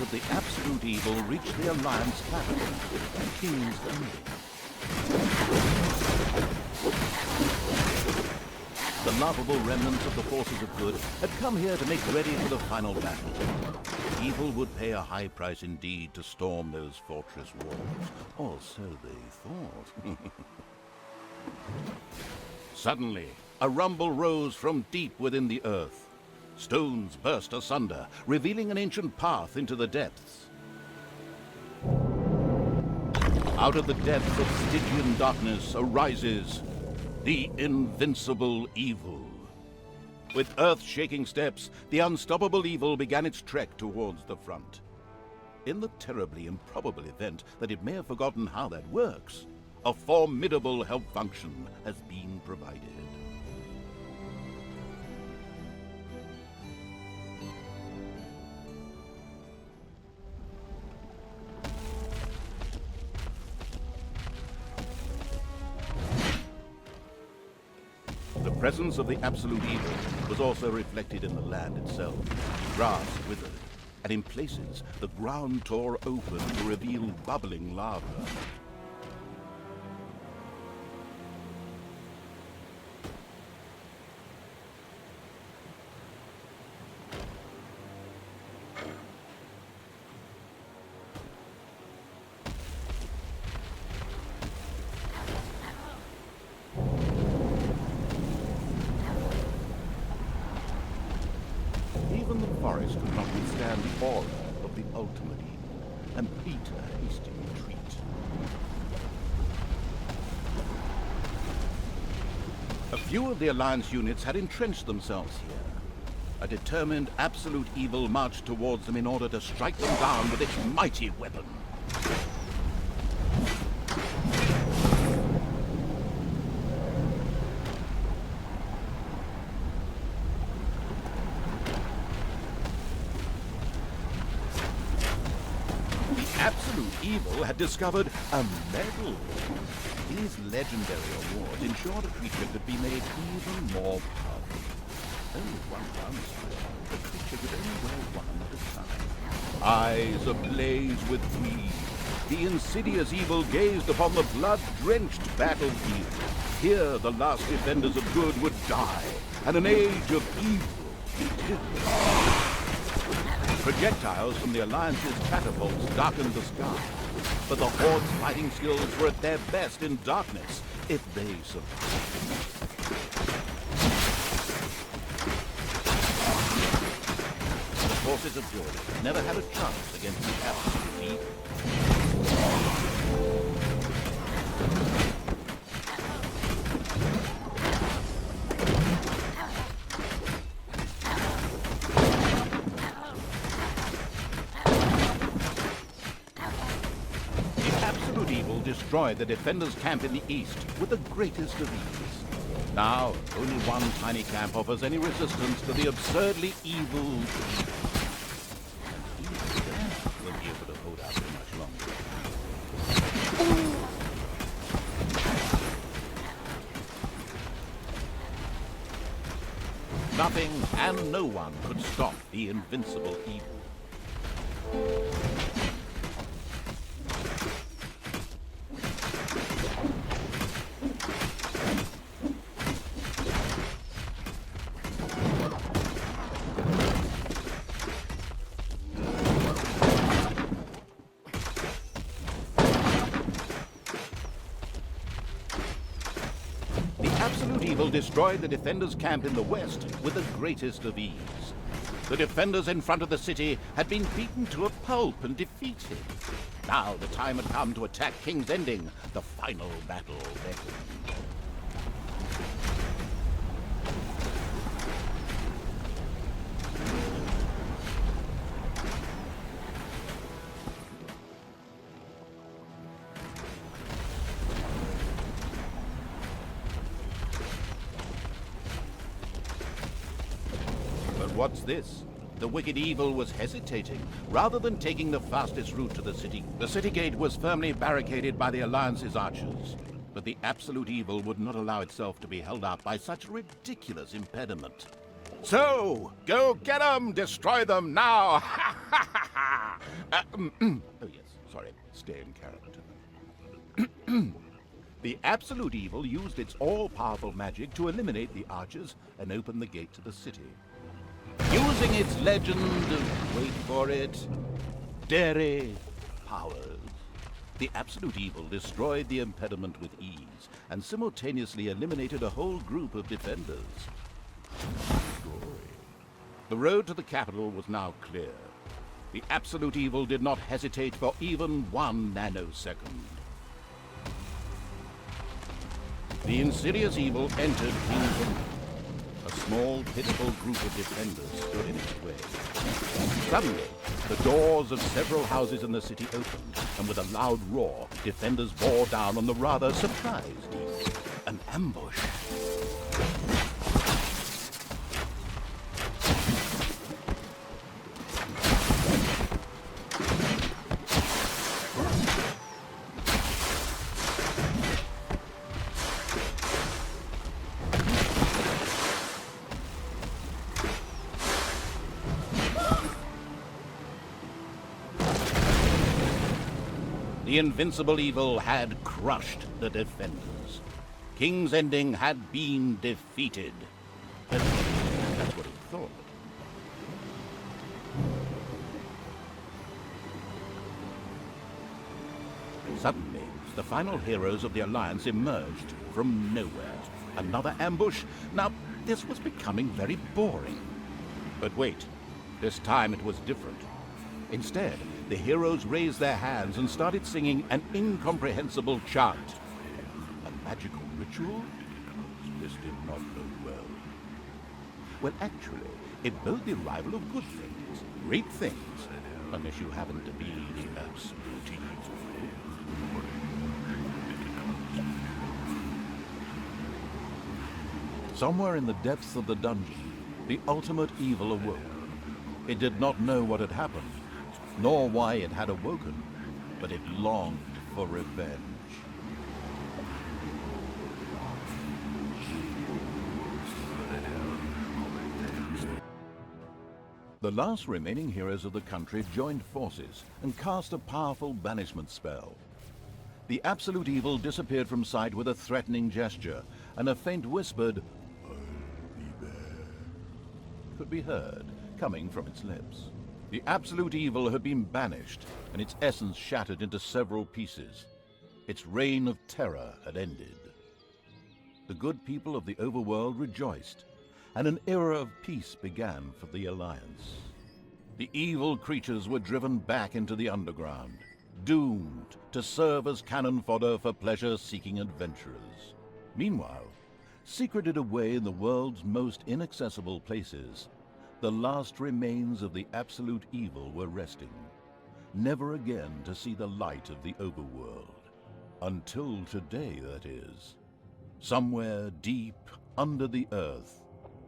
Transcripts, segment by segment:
of the absolute evil reached the Alliance capital, King's Landing. The laughable remnants of the forces of good had come here to make ready for the final battle. Evil would pay a high price indeed to storm those fortress walls, or so they thought. Suddenly, a rumble rose from deep within the earth. Stones burst asunder, revealing an ancient path into the depths. Out of the depths of Stygian darkness arises the invincible evil. With earth-shaking steps, the unstoppable evil began its trek towards the front. In the terribly improbable event that it may have forgotten how that works, a formidable help function has been provided. The presence of the absolute evil was also reflected in the land itself. Grass withered, and in places the ground tore open to reveal bubbling lava. Even the forest could not withstand the aura of the ultimate evil, and beat a hasty retreat. A few of the Alliance units had entrenched themselves here. A determined absolute evil marched towards them in order to strike them down with its mighty weapon. Absolute evil had discovered a medal. These legendary awards ensured a creature could be made even more powerful. Only one downside, the creature could only wear one at a time. Eyes ablaze with greed, the insidious evil gazed upon the blood-drenched battlefield. Here the last defenders of good would die, and an age of evil begin. Projectiles from the Alliance's catapults darkened the sky, but the Horde's fighting skills were at their best in darkness, if they survived. The forces of good never had a chance against the absolute evil. Destroyed the defenders' camp in the east with the greatest of ease. Now, only one tiny camp offers any resistance to the absurdly evil evil. And even then won't be able to hold out for much longer. Nothing and no one could stop the invincible evil. Destroyed the defenders' camp in the west with the greatest of ease. The defenders in front of the city had been beaten to a pulp and defeated. Now the time had come to attack King's Ending, the final battle beckoned. What's this? The wicked evil was hesitating, rather than taking the fastest route to the city. The city gate was firmly barricaded by the Alliance's archers, but the absolute evil would not allow itself to be held up by such a ridiculous impediment. So, go get them! Destroy them now! Oh yes, sorry, stay in character. The absolute evil used its all-powerful magic to eliminate the archers and open the gate to the city. Using its legend, wait for it, dairy powers, the absolute evil destroyed the impediment with ease and simultaneously eliminated a whole group of defenders. The road to the capital was now clear. The absolute evil did not hesitate for even 1 nanosecond. The insidious evil entered Kingdom. A small, pitiful group of defenders stood in its way. Suddenly, the doors of several houses in the city opened, and with a loud roar, defenders bore down on the rather surprised evil. An ambush. The invincible evil had crushed the defenders. King's Ending had been defeated. At least, that's what he thought. Suddenly, the final heroes of the Alliance emerged from nowhere. Another ambush? Now, this was becoming very boring. But wait, this time it was different. Instead, the heroes raised their hands and started singing an incomprehensible chant. A magical ritual? This did not bode well. Well, actually, it bode the arrival of good things, great things, unless you happen to be the absolute evil. Somewhere in the depths of the dungeon, the ultimate evil awoke. It did not know what had happened, nor why it had awoken, but it longed for revenge. The last remaining heroes of the country joined forces and cast a powerful banishment spell. The absolute evil disappeared from sight with a threatening gesture, and a faint whispered, "I'll be there," could be heard coming from its lips. The absolute evil had been banished, and its essence shattered into several pieces. Its reign of terror had ended. The good people of the overworld rejoiced, and an era of peace began for the Alliance. The evil creatures were driven back into the underground, doomed to serve as cannon fodder for pleasure-seeking adventurers. Meanwhile, secreted away in the world's most inaccessible places, the last remains of the absolute evil were resting, never again to see the light of the overworld. Until today, that is. Somewhere deep under the earth,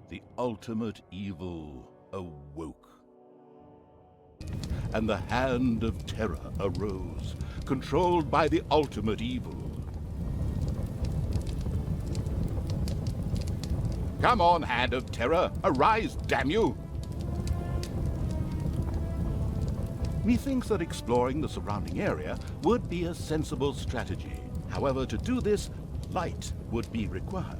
the ultimate evil awoke. And the Hand of Terror arose, controlled by the ultimate evil. Come on, Hand of Terror, arise, damn you! Methinks that exploring the surrounding area would be a sensible strategy. However, to do this, light would be required.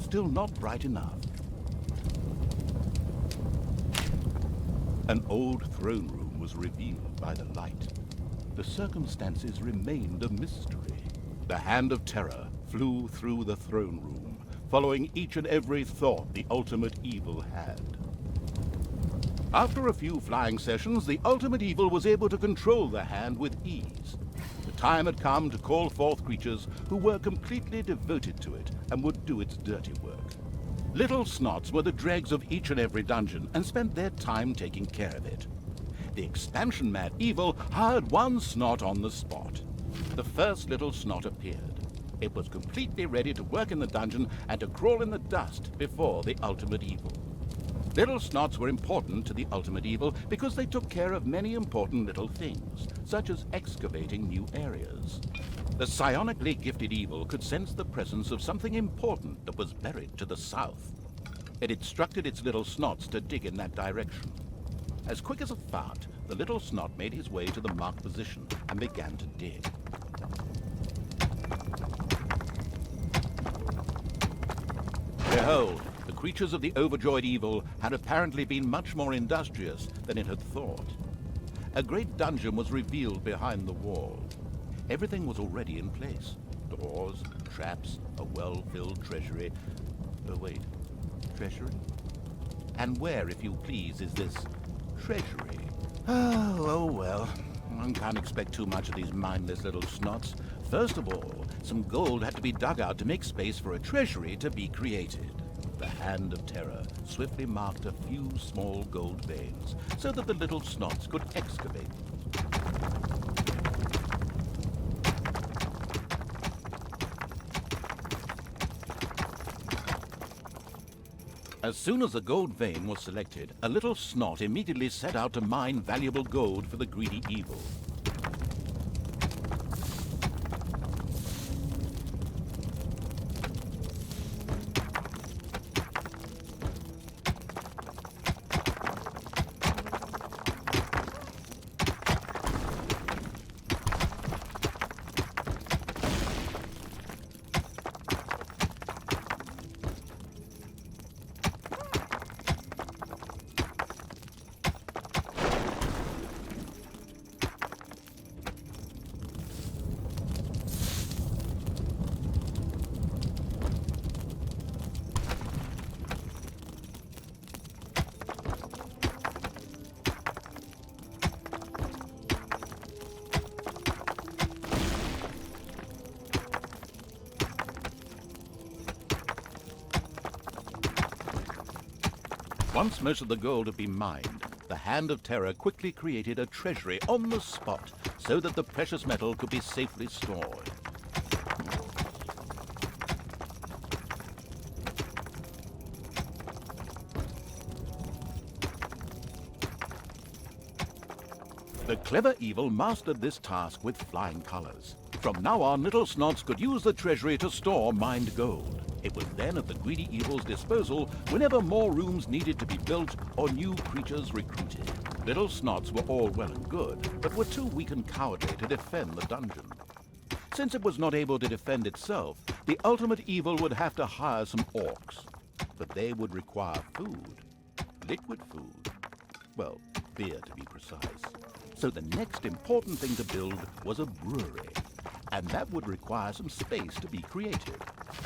Still not bright enough. An old throne room was revealed by the light. The circumstances remained a mystery. The Hand of Terror flew through the throne room, following each and every thought the ultimate evil had. After a few flying sessions, the ultimate evil was able to control the hand with ease. The time had come to call forth creatures who were completely devoted to it and would do its dirty work. Little Snots were the dregs of each and every dungeon and spent their time taking care of it. The expansion-mad evil hired one Snot on the spot. The first Little Snot appeared. It was completely ready to work in the dungeon and to crawl in the dust before the ultimate evil. Little Snots were important to the ultimate evil because they took care of many important little things, such as excavating new areas. The psionically gifted evil could sense the presence of something important that was buried to the south. It instructed its little snots to dig in that direction. As quick as a fart, the little snot made his way to the marked position and began to dig. Behold, the creatures of the overjoyed evil had apparently been much more industrious than it had thought. A great dungeon was revealed behind the wall. Everything was already in place. Doors, traps, a well-filled treasury. Oh, wait. Treasury? And where, if you please, is this treasury? Oh well. One can't expect too much of these mindless little snots. First of all, some gold had to be dug out to make space for a treasury to be created. The Hand of Terror swiftly marked a few small gold veins so that the little snots could excavate. As soon as the gold vein was selected, a little snot immediately set out to mine valuable gold for the greedy evil. Once most of the gold had been mined, the Hand of Terror quickly created a treasury on the spot so that the precious metal could be safely stored. The clever evil mastered this task with flying colors. From now on, little snots could use the treasury to store mined gold. It was then at the greedy evil's disposal whenever more rooms needed to be built or new creatures recruited. Little snots were all well and good, but were too weak and cowardly to defend the dungeon. Since it was not able to defend itself, the ultimate evil would have to hire some orcs. But they would require food. Liquid food. Well, beer to be precise. So the next important thing to build was a brewery. And that would require some space to be created.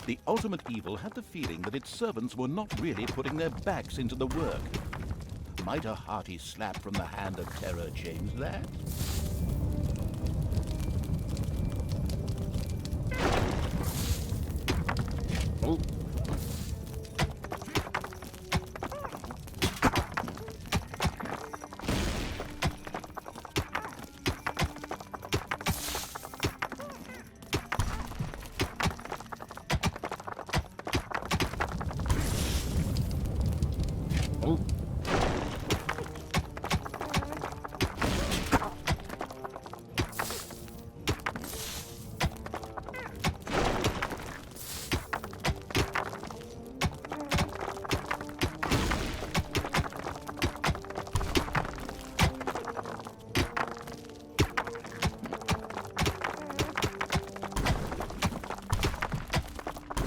The ultimate evil had the feeling that its servants were not really putting their backs into the work. Might a hearty slap from the Hand of Terror change that? Oh.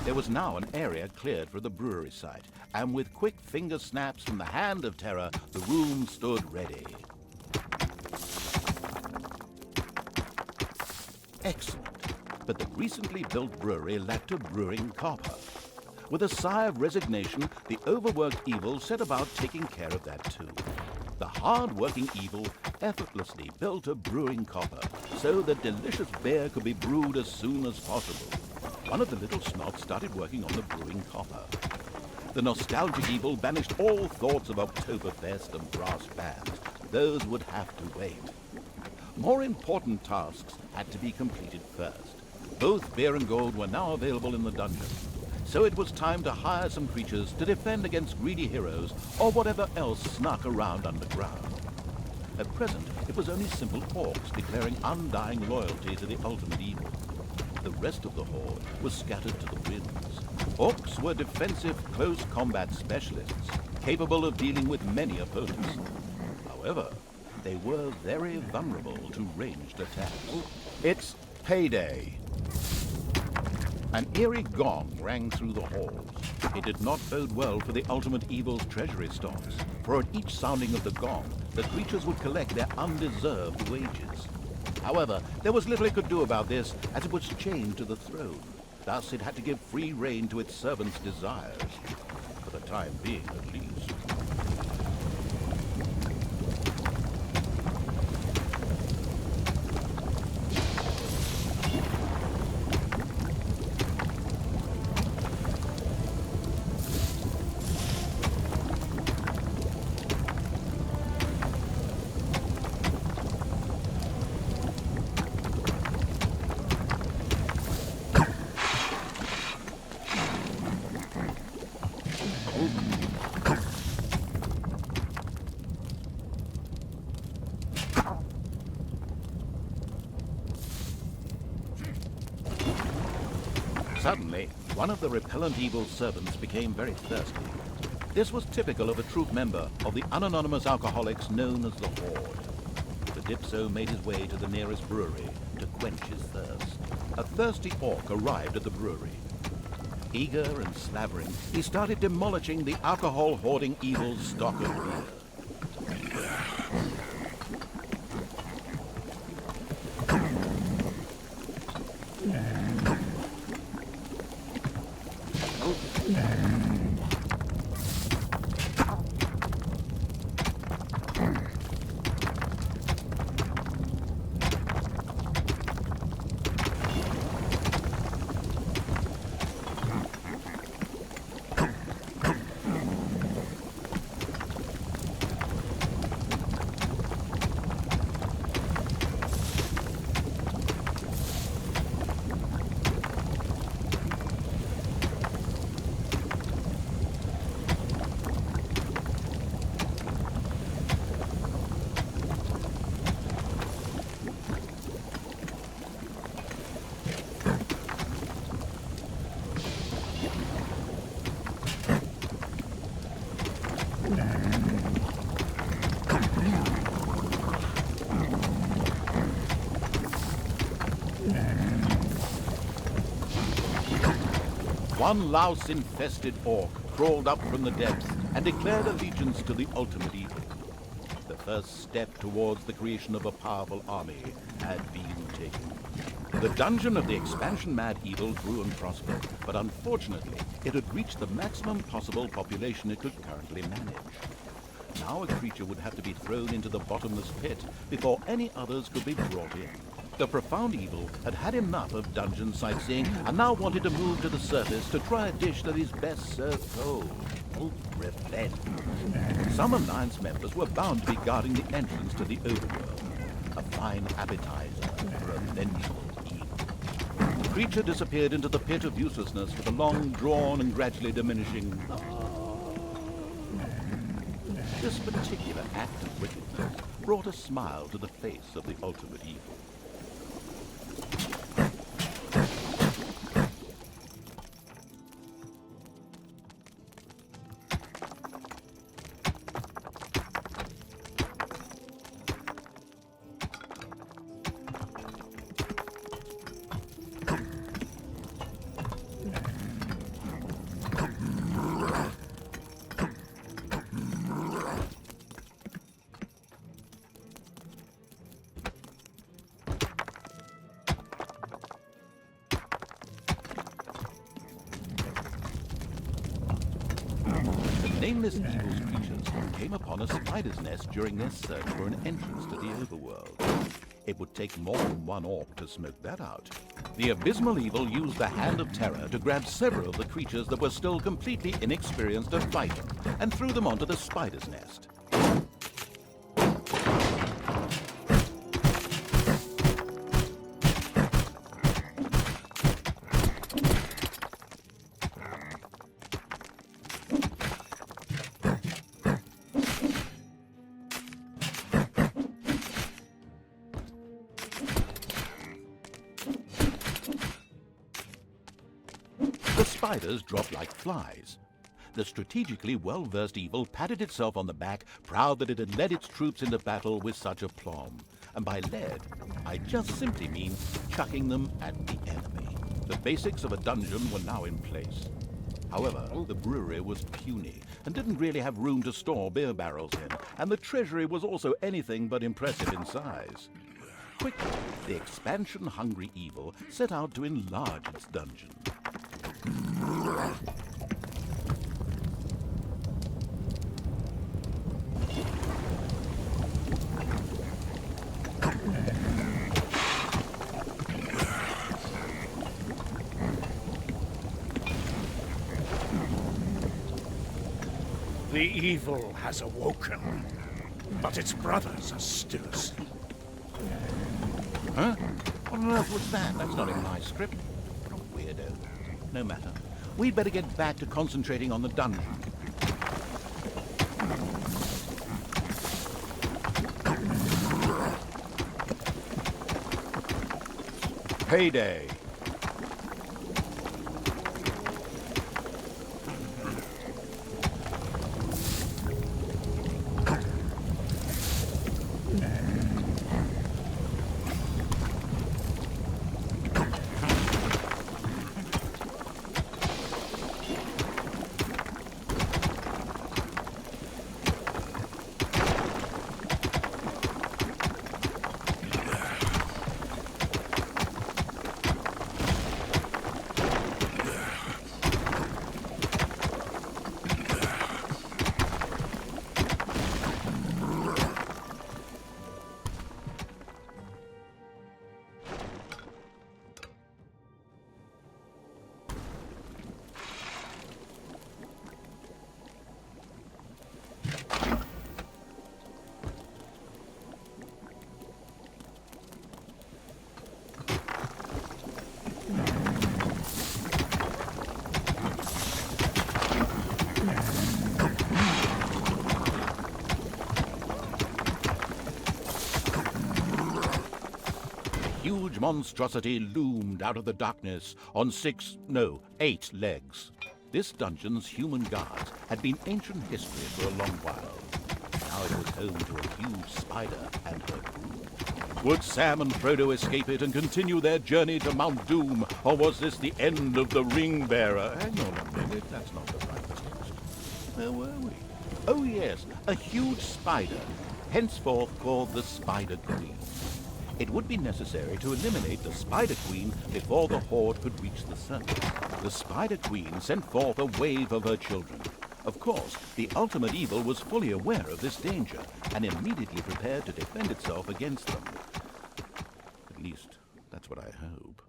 There was now an area cleared for the brewery site, and with quick finger snaps from the Hand of Terror, the room stood ready. Excellent. But the recently built brewery lacked a brewing copper. With a sigh of resignation, the overworked evil set about taking care of that too. The hard-working evil effortlessly built a brewing copper so that delicious beer could be brewed as soon as possible. One of the little snots started working on the brewing copper. The nostalgic evil banished all thoughts of Oktoberfest and brass bands. Those would have to wait. More important tasks had to be completed first. Both beer and gold were now available in the dungeon, so it was time to hire some creatures to defend against greedy heroes or whatever else snuck around underground. At present, it was only simple orcs declaring undying loyalty to the ultimate evil. The rest of the horde was scattered to the winds. Orcs were defensive close combat specialists, capable of dealing with many opponents. However, they were very vulnerable to ranged attacks. It's payday. An eerie gong rang through the halls. It did not bode well for the Ultimate Evil's treasury stocks, for at each sounding of the gong, the creatures would collect their undeserved wages. However, there was little it could do about this, as it was chained to the throne. Thus, it had to give free rein to its servants' desires, for the time being at least. Suddenly, one of the repellent evil's servants became very thirsty. This was typical of a troop member of the unanonymous alcoholics known as the Horde. The Dipso made his way to the nearest brewery to quench his thirst. A thirsty orc arrived at the brewery. Eager and slavering, he started demolishing the alcohol-hoarding evil's stock of beer. One louse-infested orc crawled up from the depths and declared allegiance to the Ultimate Evil. The first step towards the creation of a powerful army had been taken. The dungeon of the expansion-mad evil grew and prospered, but unfortunately, it had reached the maximum possible population it could currently manage. Now a creature would have to be thrown into the bottomless pit before any others could be brought in. The profound evil had had enough of dungeon sightseeing and now wanted to move to the surface to try a dish that is best served cold. Revenge. Some Alliance members were bound to be guarding the entrance to the overworld. A fine appetizer for a vengeful evil. The creature disappeared into the pit of uselessness with a long, drawn, and gradually diminishing... This particular act of wickedness brought a smile to the face of the Ultimate Evil. Nameless evil's creatures came upon a spider's nest during their search for an entrance to the overworld. It would take more than one orc to smoke that out. The abysmal evil used the Hand of Terror to grab several of the creatures that were still completely inexperienced at fighting and threw them onto the spider's nest. spiders dropped like flies. The strategically well-versed evil patted itself on the back, proud that it had led its troops into battle with such aplomb. And by led, I just simply mean chucking them at the enemy. The basics of a dungeon were now in place. However, the brewery was puny and didn't really have room to store beer barrels in, and the treasury was also anything but impressive in size. Quickly, the expansion-hungry evil set out to enlarge its dungeon. The evil has awoken, but its brothers are still asleep. Huh? What on earth was that? That's not in my script. What a weirdo. No matter. We'd better get back to concentrating on the dungeon. Payday. Huge monstrosity loomed out of the darkness on 8 legs. This dungeon's human guards had been ancient history for a long while. Now it was home to a huge spider and her crew. Would Sam and Frodo escape it and continue their journey to Mount Doom, or was this the end of the Ring Bearer? Hang on a minute, that's not the right text. Where were we? Oh yes, a huge spider, henceforth called the Spider Queen. It would be necessary to eliminate the Spider Queen before the Horde could reach the surface. The Spider Queen sent forth a wave of her children. Of course, the ultimate evil was fully aware of this danger and immediately prepared to defend itself against them. At least, that's what I hope.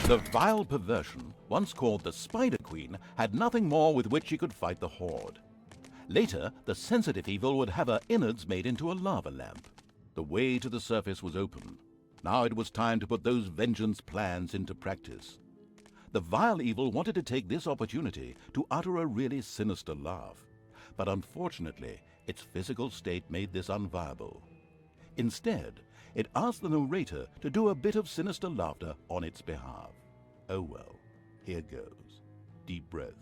The vile perversion, once called the Spider Queen, had nothing more with which she could fight the Horde. Later, the sensitive evil would have her innards made into a lava lamp. The way to the surface was open. Now it was time to put those vengeance plans into practice. The vile evil wanted to take this opportunity to utter a really sinister laugh. But unfortunately, its physical state made this unviable. Instead, it asked the narrator to do a bit of sinister laughter on its behalf. Oh well, here goes. Deep breath.